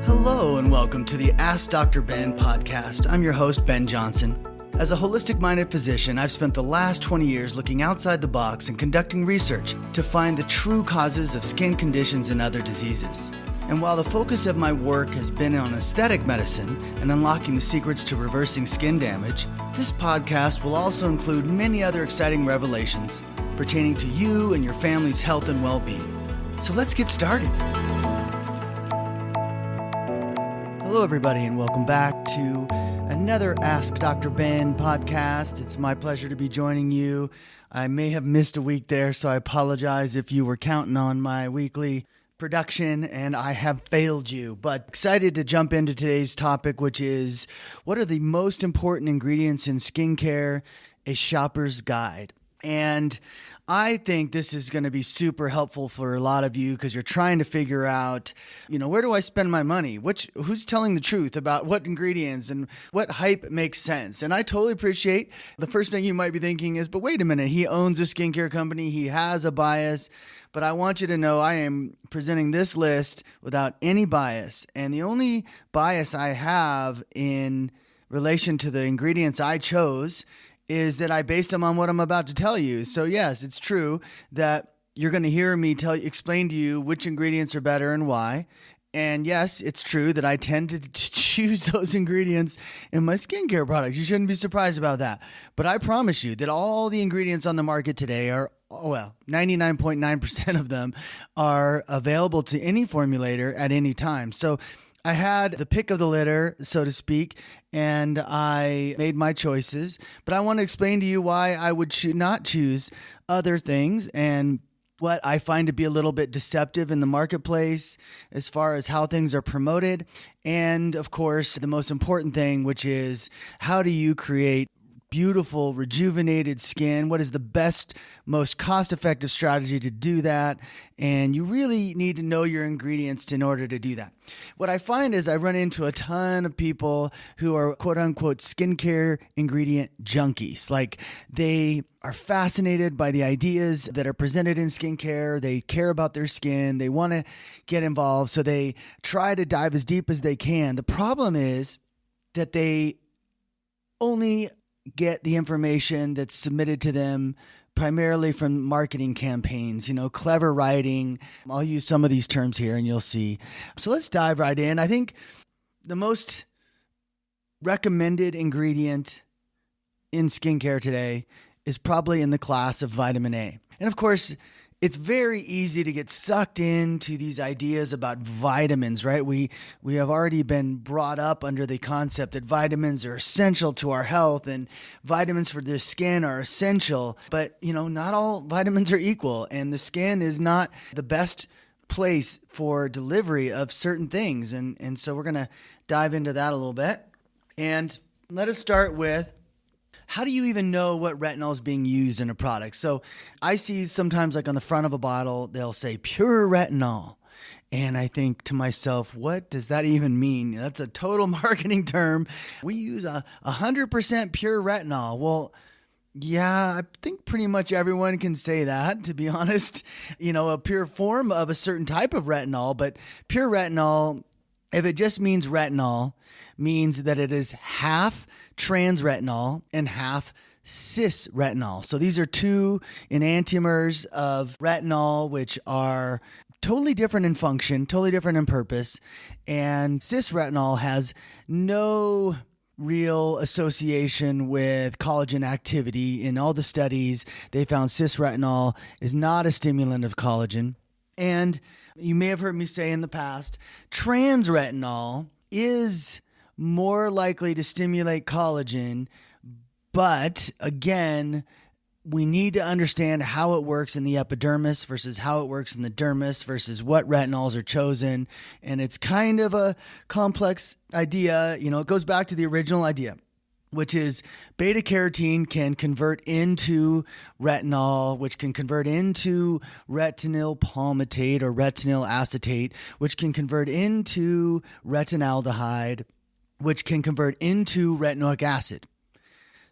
Hello and welcome to the AskDrBen podcast. I'm your host, Ben Johnson. As a holistic-minded physician, I've spent the last 20 years looking outside the box and conducting research to find the true causes of skin conditions and other diseases. And while the focus of my work has been on aesthetic medicine and unlocking the secrets to reversing skin damage, this podcast will also include many other exciting revelations pertaining to you and your family's health and well-being. So let's get started. Hello, everybody, and welcome back to another Ask Dr. Ben podcast. It's my pleasure to be joining you. I may have missed a week there, so I apologize if you were counting on my weekly production and I have failed you. But excited to jump into today's topic, which is what are the most important ingredients in skincare, a shopper's guide. And I think this is going to be super helpful for a lot of you because you're trying to figure out, where do I spend my money? Who's telling the truth about what ingredients and what hype makes sense? And I totally appreciate the first thing you might be thinking is, but wait a minute, he owns a skincare company. He has a bias. But I want you to know I am presenting this list without any bias. And the only bias I have in relation to the ingredients I chose is that I based them on what I'm about to tell you. So yes, it's true that you're going to hear me explain to you which ingredients are better and why. And yes, it's true that I tend to choose those ingredients in my skincare products. You shouldn't be surprised about that. But I promise you that all the ingredients on the market today are, 99.9% of them are available to any formulator at any time. So I had the pick of the litter, so to speak, and I made my choices. But I want to explain to you why I would not choose other things and what I find to be a little bit deceptive in the marketplace as far as how things are promoted. And of course, the most important thing, which is how do you create beautiful, rejuvenated skin? What is the best, most cost-effective strategy to do that? And you really need to know your ingredients in order to do that. What I find is I run into a ton of people who are quote-unquote skincare ingredient junkies. Like they are fascinated by the ideas that are presented in skincare. They care about their skin. They want to get involved. So they try to dive as deep as they can. The problem is that they only get the information that's submitted to them primarily from marketing campaigns, clever writing. I'll use some of these terms here and you'll see. So let's dive right in. I think the most recommended ingredient in skincare today is probably in the class of vitamin A. And of course, it's very easy to get sucked into these ideas about vitamins, right? We have already been brought up under the concept that vitamins are essential to our health and vitamins for the skin are essential. But, not all vitamins are equal, and the skin is not the best place for delivery of certain things. And so we're going to dive into that a little bit. And let us start with, how do you even know what retinol is being used in a product? So I see sometimes like on the front of a bottle, they'll say pure retinol. And I think to myself, what does that even mean? That's a total marketing term. We use 100% pure retinol. Well, yeah, I think pretty much everyone can say that, to be honest. A pure form of a certain type of retinol, but pure retinol, if it just means retinol, means that it is half trans retinol and half cis retinol. So these are two enantiomers of retinol, which are totally different in function, totally different in purpose. And cis retinol has no real association with collagen activity. In all the studies, they found cis retinol is not a stimulant of collagen. And you may have heard me say in the past, trans retinol is more likely to stimulate collagen, but again, we need to understand how it works in the epidermis versus how it works in the dermis versus what retinols are chosen. And it's kind of a complex idea. It goes back to the original idea, which is beta carotene can convert into retinol, which can convert into retinyl palmitate or retinyl acetate, which can convert into retinaldehyde, which can convert into retinoic acid.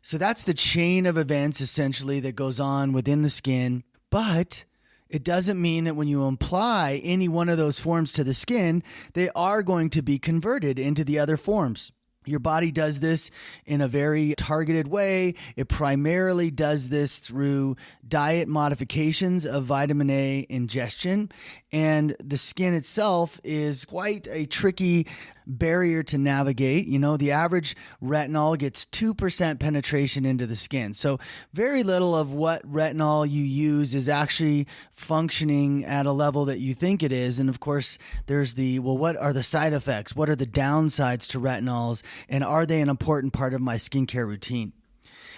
So that's the chain of events essentially that goes on within the skin. But It doesn't mean that when you apply any one of those forms to the skin, they are going to be converted into the other forms. Your body does this in a very targeted way. It primarily does this through diet modifications of vitamin A ingestion. And the skin itself is quite a tricky barrier to navigate. The average retinol gets 2% penetration into the skin. So very little of what retinol you use is actually functioning at a level that you think it is. And of course, there's what are the side effects? What are the downsides to retinols? And are they an important part of my skincare routine?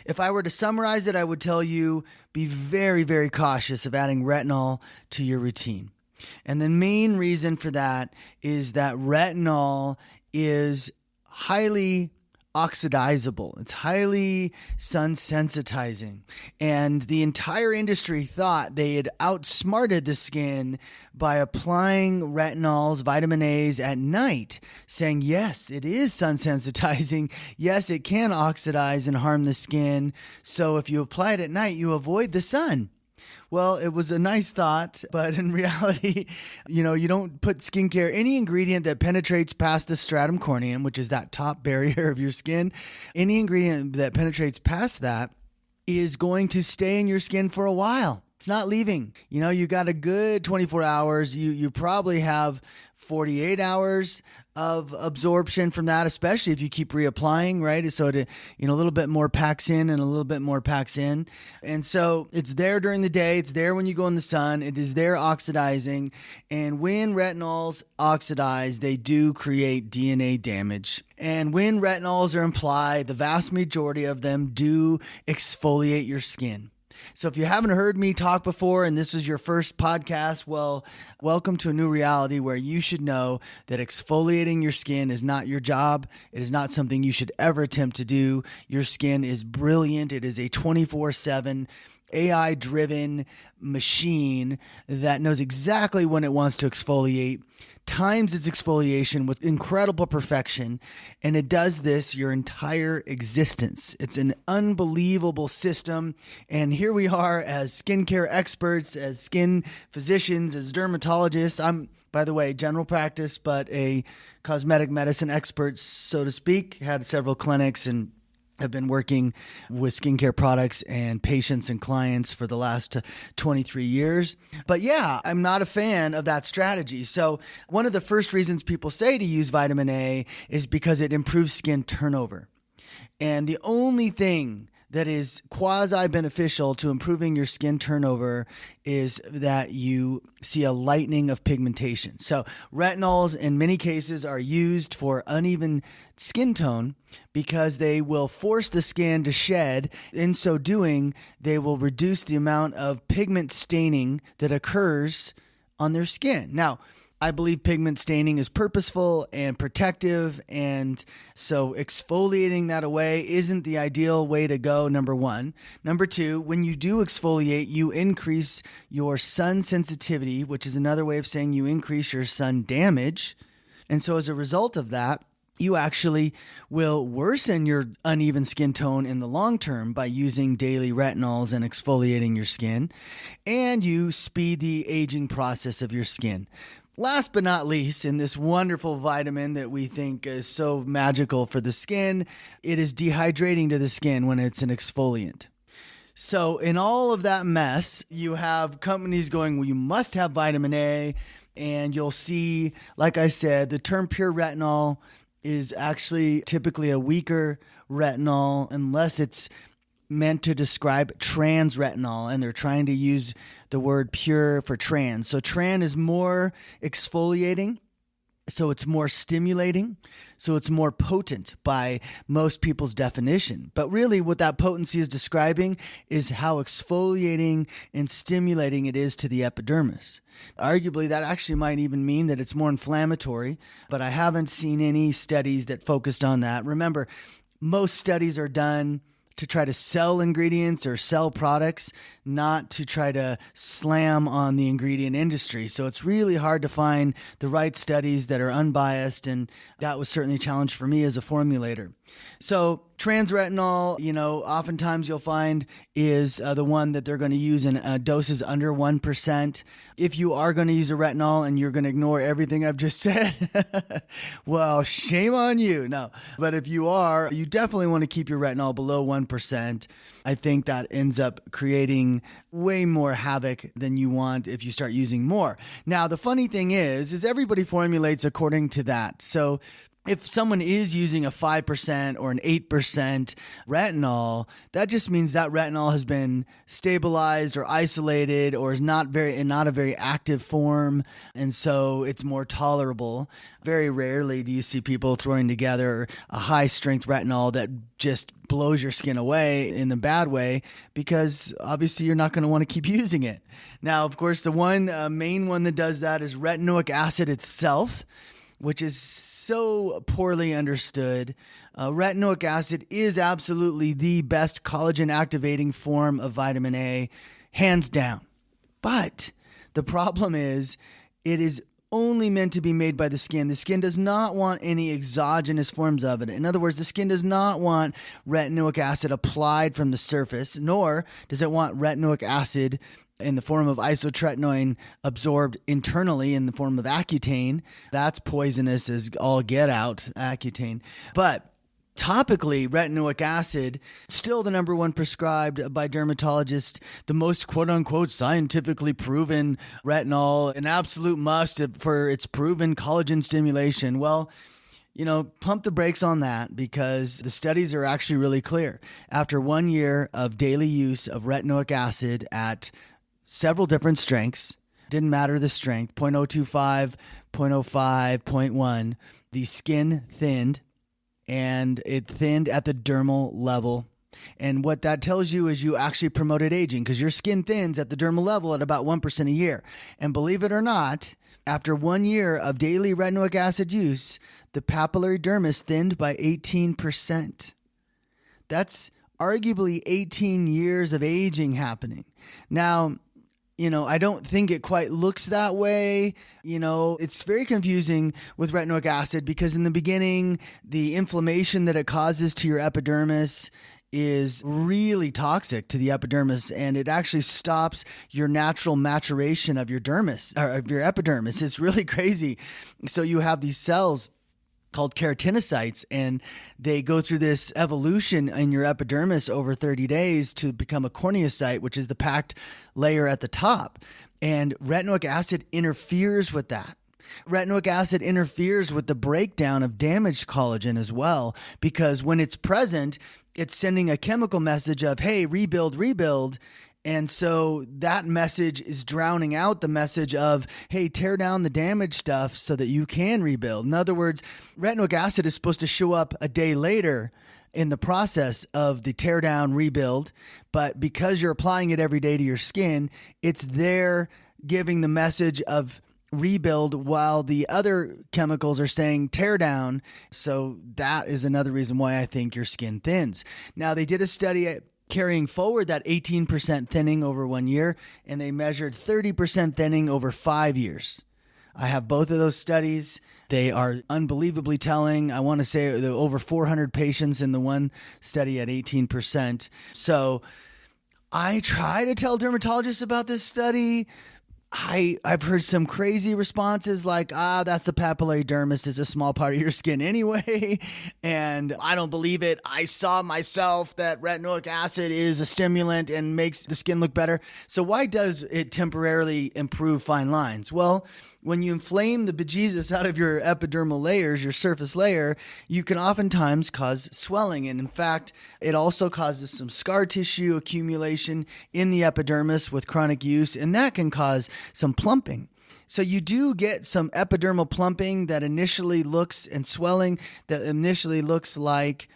If I were to summarize it, I would tell you, be very, very cautious of adding retinol to your routine. And the main reason for that is that retinol is highly oxidizable. It's highly sun sensitizing. And the entire industry thought they had outsmarted the skin by applying retinols, vitamin A's at night, saying, yes, it is sun sensitizing. Yes, it can oxidize and harm the skin. So if you apply it at night, you avoid the sun. Well, it was a nice thought, but in reality, you don't put skincare, any ingredient that penetrates past the stratum corneum, which is that top barrier of your skin, any ingredient that penetrates past that is going to stay in your skin for a while. It's not leaving. You got a good 24 hours. You probably have 48 hours of absorption from that, especially if you keep reapplying, right? So a little bit more packs in and a little bit more packs in. And so it's there during the day. It's there when you go in the sun. It is there oxidizing. And when retinols oxidize, they do create DNA damage. And when retinols are applied, the vast majority of them do exfoliate your skin. So if you haven't heard me talk before and this was your first podcast, well, welcome to a new reality where you should know that exfoliating your skin is not your job. It is not something you should ever attempt to do. Your skin is brilliant. It is a 24/7 AI-driven machine that knows exactly when it wants to exfoliate, times its exfoliation with incredible perfection, and it does this your entire existence. It's an unbelievable system, and here we are as skincare experts, as skin physicians, as dermatologists. I'm, by the way, general practice, but a cosmetic medicine expert, so to speak. Had several clinics and have been working with skincare products and patients and clients for the last 23 years. But yeah, I'm not a fan of that strategy. So one of the first reasons people say to use vitamin A is because it improves skin turnover. And the only thing that is quasi-beneficial to improving your skin turnover is that you see a lightening of pigmentation. So retinols in many cases are used for uneven skin tone because they will force the skin to shed. In so doing, they will reduce the amount of pigment staining that occurs on their skin. Now, I believe pigment staining is purposeful and protective, and so exfoliating that away isn't the ideal way to go, number one. Number two, when you do exfoliate, you increase your sun sensitivity, which is another way of saying you increase your sun damage. And so as a result of that, you actually will worsen your uneven skin tone in the long term by using daily retinols and exfoliating your skin, and you speed the aging process of your skin. Last but not least, in this wonderful vitamin that we think is so magical for the skin, it is dehydrating to the skin when it's an exfoliant. So in all of that mess, you have companies going, well, you must have vitamin A, and you'll see, like I said, the term pure retinol is actually typically a weaker retinol unless it's meant to describe trans retinol, and they're trying to use the word pure for trans. So trans is more exfoliating, so it's more stimulating, so it's more potent by most people's definition. But really what that potency is describing is how exfoliating and stimulating it is to the epidermis. Arguably, that actually might even mean that it's more inflammatory, but I haven't seen any studies that focused on that. Remember, most studies are done to try to sell ingredients or sell products, not to try to slam on the ingredient industry. So it's really hard to find the right studies that are unbiased, and that was certainly a challenge for me as a formulator. So trans retinol, oftentimes you'll find is the one that they're going to use in doses under 1%. If you are going to use a retinol and you're going to ignore everything I've just said, well, shame on you. No, but if you are, you definitely want to keep your retinol below 1%. I think that ends up creating way more havoc than you want if you start using more. Now, the funny thing is everybody formulates according to that. So if someone is using a 5% or an 8% retinol, that just means that retinol has been stabilized or isolated or is not a very active form, and so it's more tolerable. Very rarely do you see people throwing together a high-strength retinol that just blows your skin away in the bad way, because obviously you're not going to want to keep using it. Now, of course, the one main one that does that is retinoic acid itself, which is so poorly understood. Retinoic acid is absolutely the best collagen activating form of vitamin A, hands down. But the problem is it is only meant to be made by the skin. The skin does not want any exogenous forms of it. In other words, the skin does not want retinoic acid applied from the surface, nor does it want retinoic acid in the form of isotretinoin absorbed internally in the form of Accutane. That's poisonous as all get out, Accutane. But topically, retinoic acid, still the number one prescribed by dermatologists, the most quote-unquote scientifically proven retinol, an absolute must for its proven collagen stimulation. Well, pump the brakes on that, because the studies are actually really clear. After 1 year of daily use of retinoic acid at several different strengths, didn't matter the strength, 0.025, 0.05, 0.1, the skin thinned, and it thinned at the dermal level. And what that tells you is you actually promoted aging, because your skin thins at the dermal level at about 1% a year. And believe it or not, after 1 year of daily retinoic acid use, the papillary dermis thinned by 18%. That's arguably 18 years of aging happening. Now, I don't think it quite looks that way. It's very confusing with retinoic acid, because in the beginning, the inflammation that it causes to your epidermis is really toxic to the epidermis, and it actually stops your natural maturation of your dermis, or of your epidermis. It's really crazy. So you have these cells called keratinocytes, and they go through this evolution in your epidermis over 30 days to become a corneocyte, which is the packed layer at the top. And retinoic acid interferes with that. Retinoic acid interferes with the breakdown of damaged collagen as well, because when it's present, it's sending a chemical message of, hey, rebuild, rebuild. And so that message is drowning out the message of, hey, tear down the damaged stuff so that you can rebuild. In other words, retinoic acid is supposed to show up a day later in the process of the tear down rebuild, but because you're applying it every day to your skin, it's there giving the message of rebuild while the other chemicals are saying tear down. So that is another reason why I think your skin thins. Now, they did a study carrying forward that 18% thinning over 1 year, and they measured 30% thinning over 5 years. I have both of those studies. They are unbelievably telling. I want to say there were over 400 patients in the one study at 18%. So I try to tell dermatologists about this study. I've heard some crazy responses like, that's a papillary dermis. It's a small part of your skin anyway. And I don't believe it. I saw myself that retinoic acid is a stimulant and makes the skin look better. So why does it temporarily improve fine lines? Well, when you inflame the bejesus out of your epidermal layers, your surface layer, you can oftentimes cause swelling. And in fact, it also causes some scar tissue accumulation in the epidermis with chronic use, and that can cause some plumping. So you do get some epidermal plumping that initially looks, and swelling that initially looks like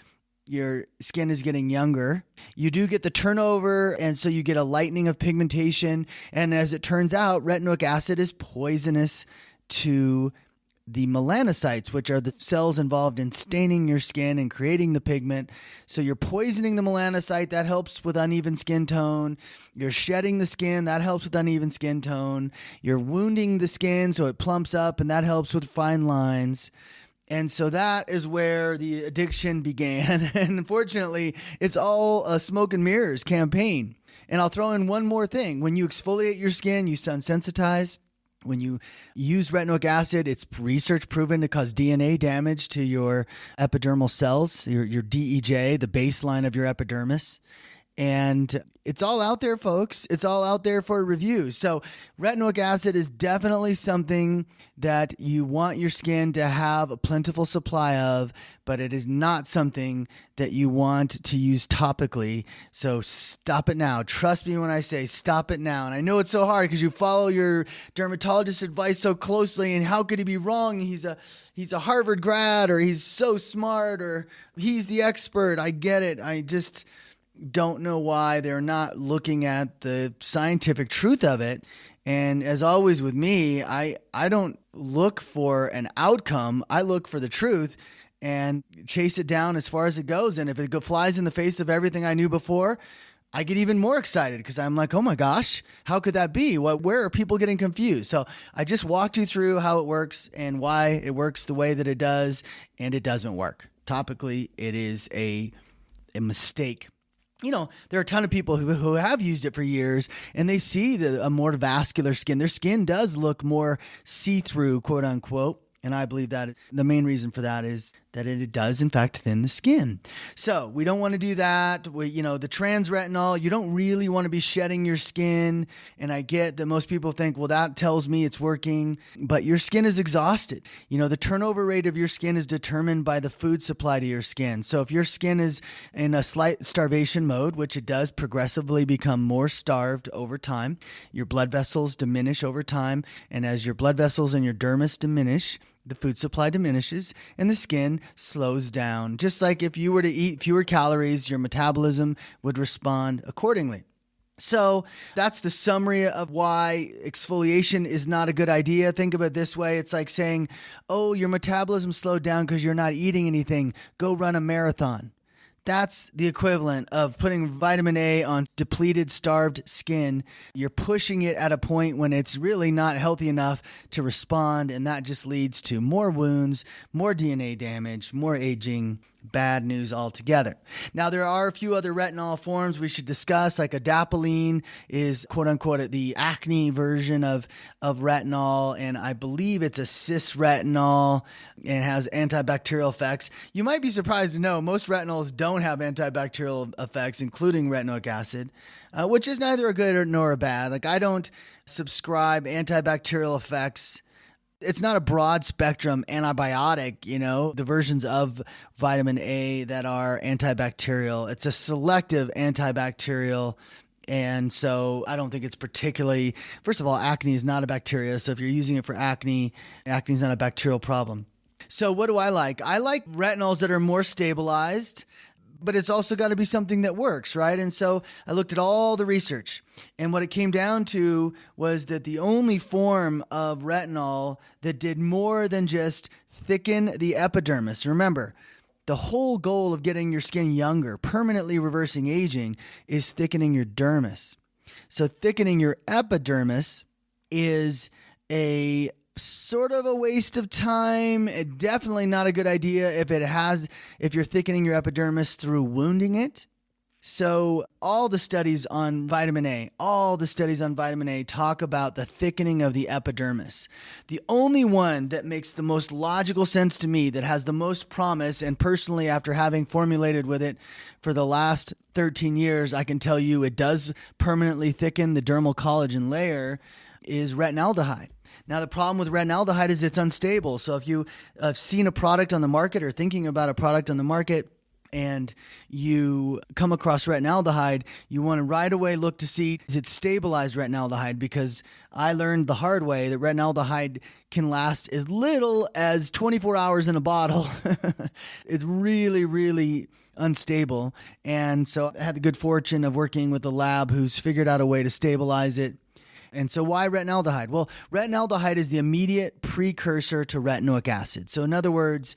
your skin is getting younger. You do get the turnover, and so you get a lightening of pigmentation. And as it turns out, retinoic acid is poisonous to the melanocytes, which are the cells involved in staining your skin and creating the pigment. So you're poisoning the melanocyte, that helps with uneven skin tone. You're shedding the skin, that helps with uneven skin tone. You're wounding the skin so it plumps up, and that helps with fine lines. And so that is where the addiction began. And unfortunately, it's all a smoke and mirrors campaign. And I'll throw in one more thing. When you exfoliate your skin, you sunsensitize. When you use retinoic acid, it's research proven to cause DNA damage to your epidermal cells, your DEJ, the baseline of your epidermis. And it's all out there, folks. It's all out there for review. So retinoic acid is definitely something that you want your skin to have a plentiful supply of, but it is not something that you want to use topically. So stop it now. Trust me when I say stop it now. And I know it's so hard because you follow your dermatologist's advice so closely, and how could he be wrong? He's a Harvard grad, or he's so smart, or he's the expert. I get it. I just don't know why they're not looking at the scientific truth of it. And as always with me, I don't look for an outcome. I look for the truth and chase it down as far as it goes. And if it flies in the face of everything I knew before, I get even more excited because I'm like, oh my gosh, how could that be? Where are people getting confused? So I just walked you through how it works and why it works the way that it does, and it doesn't work. Topically, it is a mistake. You know, there are a ton of people who have used it for years, and they see a more vascular skin. Their skin does look more see-through, quote unquote. And I believe that the main reason for that is that it does, in fact, thin the skin. So we don't want to do that. The trans retinol, you don't really want to be shedding your skin. And I get that most people think, well, that tells me it's working. But your skin is exhausted. The turnover rate of your skin is determined by the food supply to your skin. So if your skin is in a slight starvation mode, which it does progressively become more starved over time, your blood vessels diminish over time. And as your blood vessels and your dermis diminish, the food supply diminishes and the skin slows down. Just like if you were to eat fewer calories, your metabolism would respond accordingly. So that's the summary of why exfoliation is not a good idea. Think of it this way. It's like saying, oh, your metabolism slowed down because you're not eating anything. Go run a marathon. That's the equivalent of putting vitamin A on depleted, starved skin. You're pushing it at a point when it's really not healthy enough to respond, and that just leads to more wounds, more DNA damage, more aging, bad news altogether. Now, there are a few other retinol forms we should discuss, like adapalene is quote-unquote the acne version of retinol, and I believe it's a cis retinol and has antibacterial effects. You might be surprised to know most retinols don't have antibacterial effects, including retinoic acid, which is neither a good nor a bad. Like, I don't subscribe antibacterial effects. It's not a broad spectrum antibiotic, the versions of vitamin A that are antibacterial. It's a selective antibacterial. And so I don't think it's particularly, first of all, acne is not a bacteria. So if you're using it for acne is not a bacterial problem. So what do I like? I like retinols that are more stabilized, but it's also got to be something that works, right? And so I looked at all the research, and what it came down to was that the only form of retinol that did more than just thicken the epidermis. Remember, the whole goal of getting your skin younger, permanently reversing aging, is thickening your dermis. So thickening your epidermis is a sort of a waste of time. Definitely not a good idea if you're thickening your epidermis through wounding it. So all the studies on vitamin A talk about the thickening of the epidermis. The only one that makes the most logical sense to me, that has the most promise, and personally after having formulated with it for the last 13 years, I can tell you it does permanently thicken the dermal collagen layer, is retinaldehyde. Now, the problem with retinaldehyde is it's unstable. So if you have seen a product on the market or thinking about a product on the market and you come across retinaldehyde, you want to right away look to see, is it stabilized retinaldehyde? Because I learned the hard way that retinaldehyde can last as little as 24 hours in a bottle. It's really, really unstable. And so I had the good fortune of working with a lab who's figured out a way to stabilize it. And so why retinaldehyde? Well, retinaldehyde is the immediate precursor to retinoic acid. So in other words,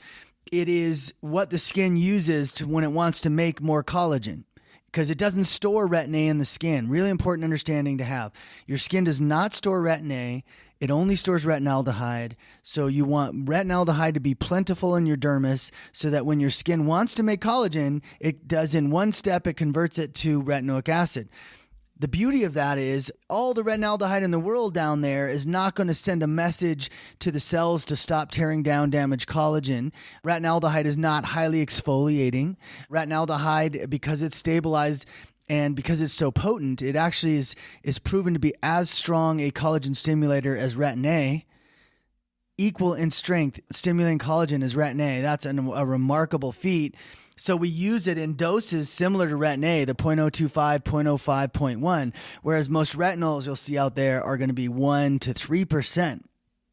it is what the skin uses to when it wants to make more collagen, because it doesn't store retin A in the skin. Really important understanding to have. Your skin does not store retin A. It only stores retinaldehyde. So you want retinaldehyde to be plentiful in your dermis so that when your skin wants to make collagen, it does in one step, it converts it to retinoic acid. The beauty of that is all the retinaldehyde in the world down there is not going to send a message to the cells to stop tearing down damaged collagen. Retinaldehyde is not highly exfoliating. Retinaldehyde, because it's stabilized and because it's so potent, it actually is proven to be as strong a collagen stimulator as retin A, equal in strength stimulating collagen as retin A. That's a remarkable feat. So we use it in doses similar to retin A, the 0.025, 0.05, 0.1, whereas most retinols you'll see out there are going to be 1 to 3%.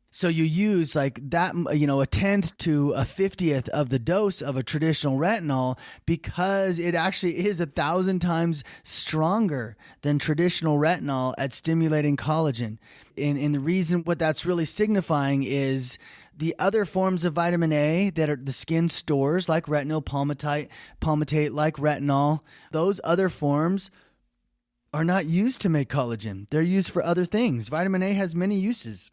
So you use like that, a tenth to a 50th of the dose of a traditional retinol because it actually is 1,000 times stronger than traditional retinol at stimulating collagen. And the reason what that's really signifying is the other forms of vitamin A that the skin stores, like retinol palmitate, like retinol, those other forms are not used to make collagen. They're used for other things. Vitamin A has many uses.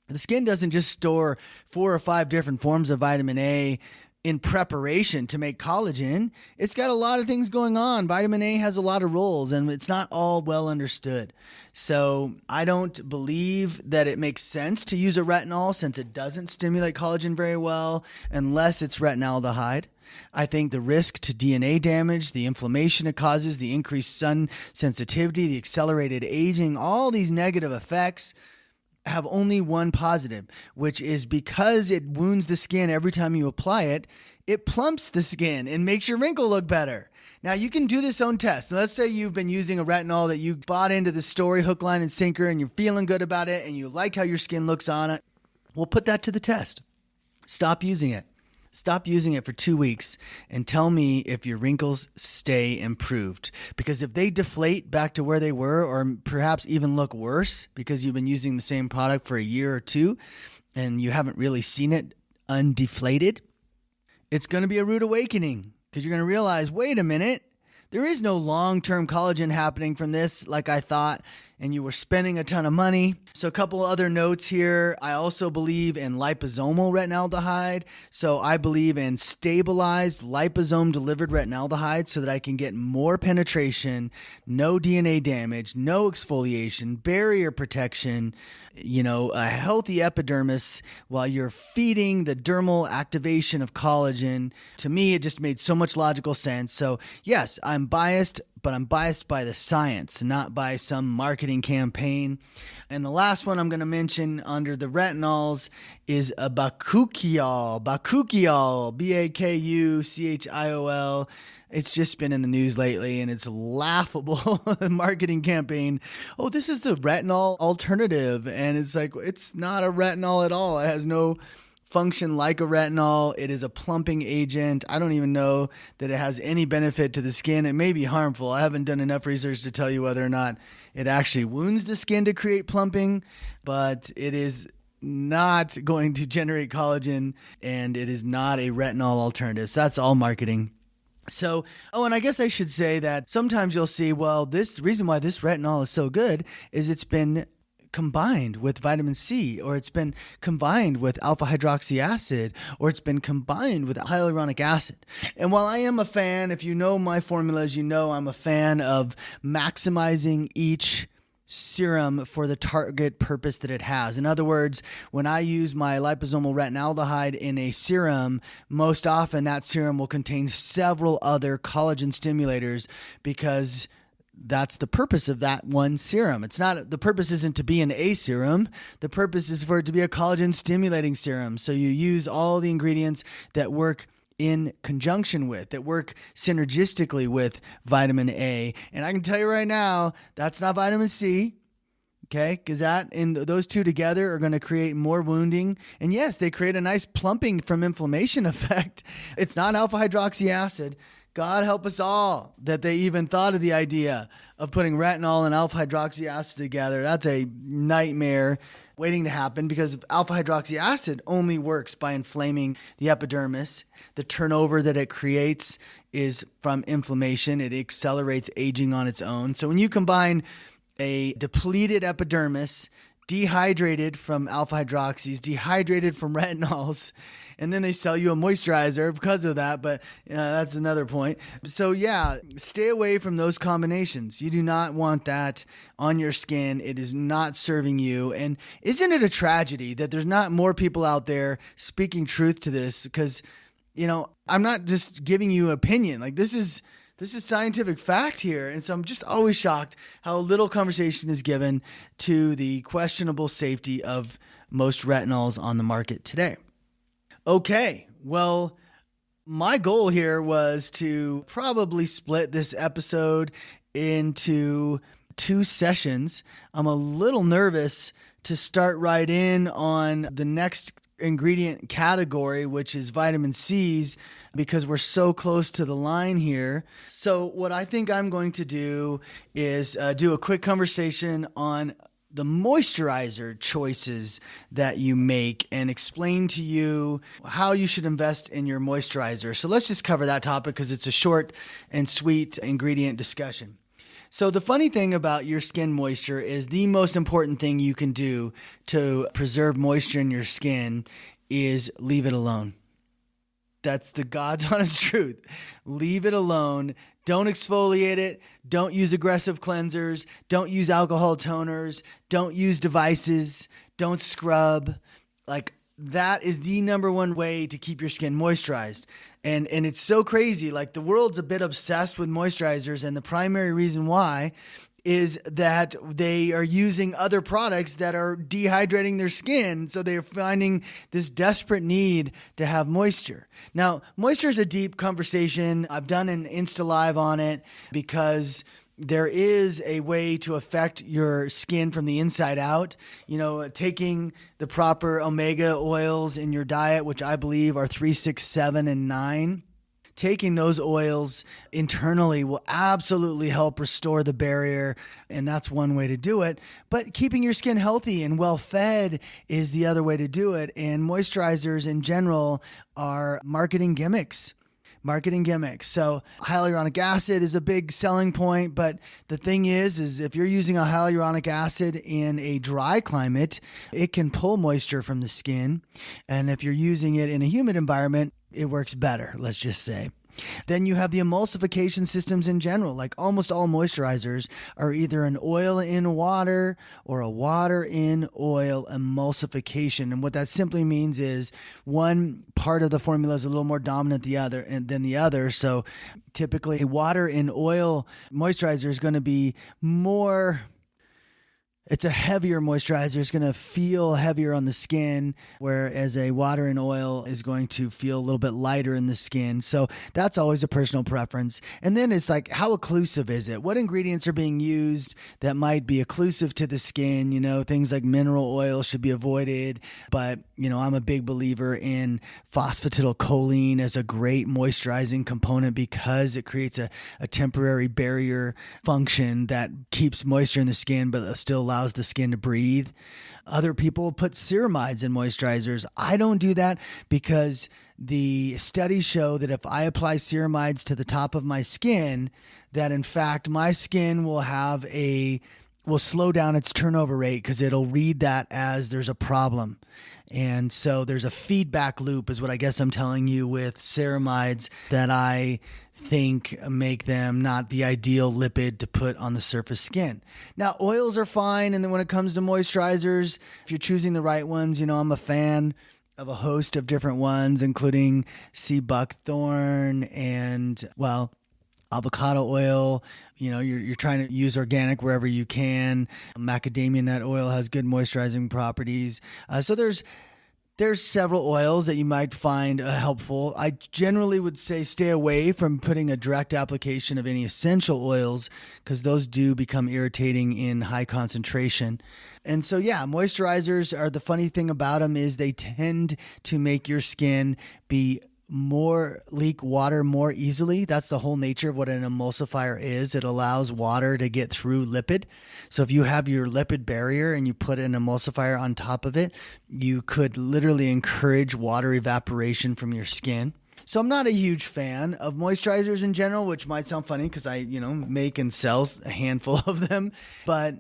The skin doesn't just store 4 or 5 different forms of vitamin A in preparation to make collagen. It's got a lot of things going on. Vitamin A has a lot of roles, and it's not all well understood. So I don't believe that it makes sense to use a retinol since it doesn't stimulate collagen very well unless it's retinaldehyde. I think the risk to DNA damage, the inflammation it causes, the increased sun sensitivity, the accelerated aging, all these negative effects have only one positive, which is because it wounds the skin every time you apply it, it plumps the skin and makes your wrinkle look better. Now, you can do this own test. So let's say you've been using a retinol that you bought into the story, hook, line, and sinker, and you're feeling good about it, and you like how your skin looks on it. Well, put that to the test. Stop using it. Stop using it for 2 weeks and tell me if your wrinkles stay improved. Because if they deflate back to where they were, or perhaps even look worse because you've been using the same product for a year or two and you haven't really seen it undeflated, it's going to be a rude awakening because you're going to realize, wait a minute, there is no long-term collagen happening from this like I thought, and you were spending a ton of money. So a couple other notes here. I also believe in liposomal retinaldehyde. So I believe in stabilized liposome-delivered retinaldehyde so that I can get more penetration, no DNA damage, no exfoliation, barrier protection, a healthy epidermis while you're feeding the dermal activation of collagen. To me, it just made so much logical sense. So yes, I'm biased, but I'm biased by the science, not by some marketing campaign. And the last one I'm going to mention under the retinols is a bakuchiol, Bakuchiol. It's just been in the news lately, and it's a laughable marketing campaign. Oh, this is the retinol alternative. And it's like, it's not a retinol at all. It has no function like a retinol. It is a plumping agent. I don't even know that it has any benefit to the skin. It may be harmful. I haven't done enough research to tell you whether or not it actually wounds the skin to create plumping, but it is not going to generate collagen, and it is not a retinol alternative. So that's all marketing. So, and I guess I should say that sometimes you'll see, well, this reason why this retinol is so good is it's been combined with vitamin C, or it's been combined with alpha hydroxy acid, or it's been combined with hyaluronic acid. And while I am a fan, if you know my formulas, you know I'm a fan of maximizing each serum for the target purpose that it has. In other words, when I use my liposomal retinaldehyde in a serum, most often that serum will contain several other collagen stimulators because that's the purpose of that one serum. The purpose isn't to be an A serum. The purpose is for it to be a collagen stimulating serum. So you use all the ingredients that work in conjunction with, that work synergistically with vitamin A. And I can tell you right now, that's not vitamin C. Okay, because those two together are going to create more wounding. And yes, they create a nice plumping from inflammation effect. It's not alpha hydroxy acid, God help us all that they even thought of the idea of putting retinol and alpha hydroxy acid together. That's a nightmare waiting to happen, because alpha hydroxy acid only works by inflaming the epidermis. The turnover that it creates is from inflammation. It accelerates aging on its own. So when you combine a depleted epidermis, dehydrated from alpha hydroxys, dehydrated from retinols, and then they sell you a moisturizer because of that, but that's another point. So yeah, stay away from those combinations. You do not want that on your skin. It is not serving you. And isn't it a tragedy that there's not more people out there speaking truth to this? Because, I'm not just giving you opinion. Like, this is scientific fact here. And so I'm just always shocked how little conversation is given to the questionable safety of most retinols on the market today. Okay, well, my goal here was to probably split this episode into 2 sessions. I'm a little nervous to start right in on the next ingredient category, which is vitamin C's, because we're so close to the line here. So what I think I'm going to do is do a quick conversation on the moisturizer choices that you make and explain to you how you should invest in your moisturizer. So let's just cover that topic because it's a short and sweet ingredient discussion. So the funny thing about your skin moisture is the most important thing you can do to preserve moisture in your skin is leave it alone. That's the God's honest truth. Leave it alone. Don't exfoliate it. Don't use aggressive cleansers. Don't use alcohol toners. Don't use devices. Don't scrub. Like, that is the number one way to keep your skin moisturized. And it's so crazy. Like, the world's a bit obsessed with moisturizers, and the primary reason why is that they are using other products that are dehydrating their skin. So they're finding this desperate need to have moisture. Now, moisture is a deep conversation. I've done an Insta Live on it because there is a way to affect your skin from the inside out. Taking the proper omega oils in your diet, which I believe are 3, 6, 7, and 9. Taking those oils internally will absolutely help restore the barrier, and that's one way to do it. But keeping your skin healthy and well-fed is the other way to do it, and moisturizers in general are marketing gimmicks. So hyaluronic acid is a big selling point, but the thing is if you're using a hyaluronic acid in a dry climate, it can pull moisture from the skin. And if you're using it in a humid environment, it works better, let's just say. Then you have the emulsification systems in general. Like, almost all moisturizers are either an oil in water or a water in oil emulsification. And what that simply means is one part of the formula is a little more dominant than the other. So typically a water in oil moisturizer is going to be more... It's a heavier moisturizer. It's going to feel heavier on the skin, whereas a water and oil is going to feel a little bit lighter in the skin. So that's always a personal preference. And then it's like, how occlusive is it? What ingredients are being used that might be occlusive to the skin? Things like mineral oil should be avoided. But, I'm a big believer in phosphatidylcholine as a great moisturizing component because it creates a temporary barrier function that keeps moisture in the skin, but still allows the skin to breathe. Other people put ceramides in moisturizers. I don't do that because the studies show that if I apply ceramides to the top of my skin, that in fact my skin will slow down its turnover rate because it'll read that as there's a problem. And so there's a feedback loop is what I guess I'm telling you with ceramides that I think make them not the ideal lipid to put on the surface skin. Now, oils are fine. And then when it comes to moisturizers, if you're choosing the right ones, I'm a fan of a host of different ones, including sea buckthorn and, avocado oil. You're trying to use organic wherever you can. Macadamia nut oil has good moisturizing properties. So there's several oils that you might find helpful. I generally would say stay away from putting a direct application of any essential oils because those do become irritating in high concentration. And so, moisturizers are, the funny thing about them is they tend to make your skin be leak water more easily. That's the whole nature of what an emulsifier is. It allows water to get through lipid. So if you have your lipid barrier and you put an emulsifier on top of it, you could literally encourage water evaporation from your skin. So I'm not a huge fan of moisturizers in general, which might sound funny because I, make and sell a handful of them. But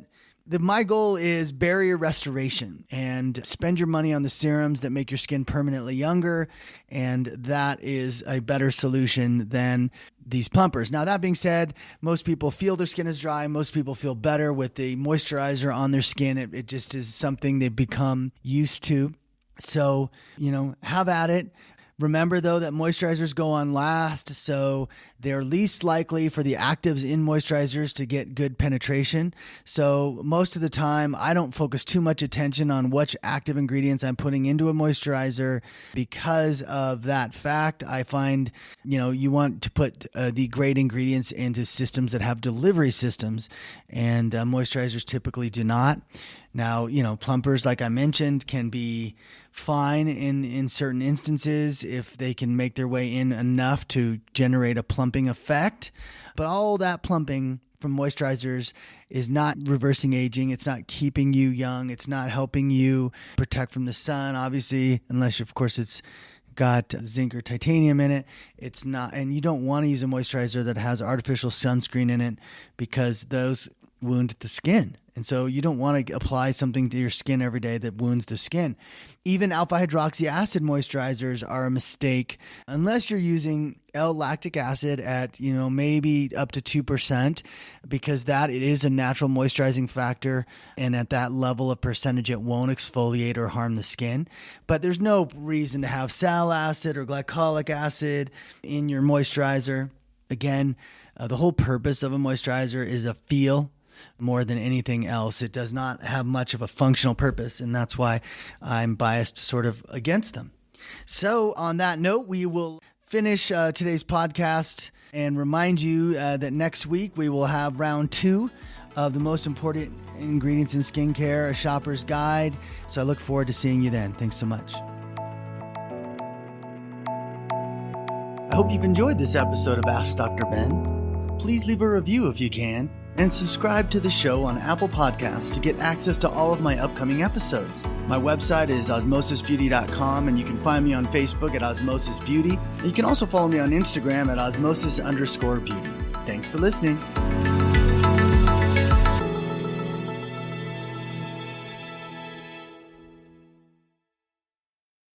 my goal is barrier restoration, and spend your money on the serums that make your skin permanently younger. And that is a better solution than these pumpers. Now, that being said, most people feel their skin is dry. Most people feel better with the moisturizer on their skin. It just is something they've become used to. So, have at it. Remember, though, that moisturizers go on last, so they're least likely for the actives in moisturizers to get good penetration. So most of the time, I don't focus too much attention on which active ingredients I'm putting into a moisturizer because of that fact. I find, you want to put the great ingredients into systems that have delivery systems, and moisturizers typically do not. Now, plumpers, like I mentioned, can be fine in certain instances if they can make their way in enough to generate a plumping effect. But all that plumping from moisturizers is not reversing aging. It's not keeping you young. It's not helping you protect from the sun, obviously, unless, of course, it's got zinc or titanium in it. It's not, and you don't want to use a moisturizer that has artificial sunscreen in it because those wound the skin. And so you don't want to apply something to your skin every day that wounds the skin. Even alpha hydroxy acid moisturizers are a mistake unless you're using L-lactic acid at, maybe up to 2%, because it is a natural moisturizing factor. And at that level of percentage, it won't exfoliate or harm the skin. But there's no reason to have sal acid or glycolic acid in your moisturizer. Again, the whole purpose of a moisturizer is a feel more than anything else. It does not have much of a functional purpose, and that's why I'm biased sort of against them. So on that note, we will finish today's podcast and remind you that next week we will have round 2 of the most important ingredients in skincare, a shopper's guide. So I look forward to seeing you then. Thanks so much. I hope you've enjoyed this episode of Ask Dr. Ben. Please leave a review if you can, and subscribe to the show on Apple Podcasts to get access to all of my upcoming episodes. My website is osmosisbeauty.com, and you can find me on Facebook at Osmosis Beauty. And you can also follow me on Instagram at osmosis_beauty. Thanks for listening.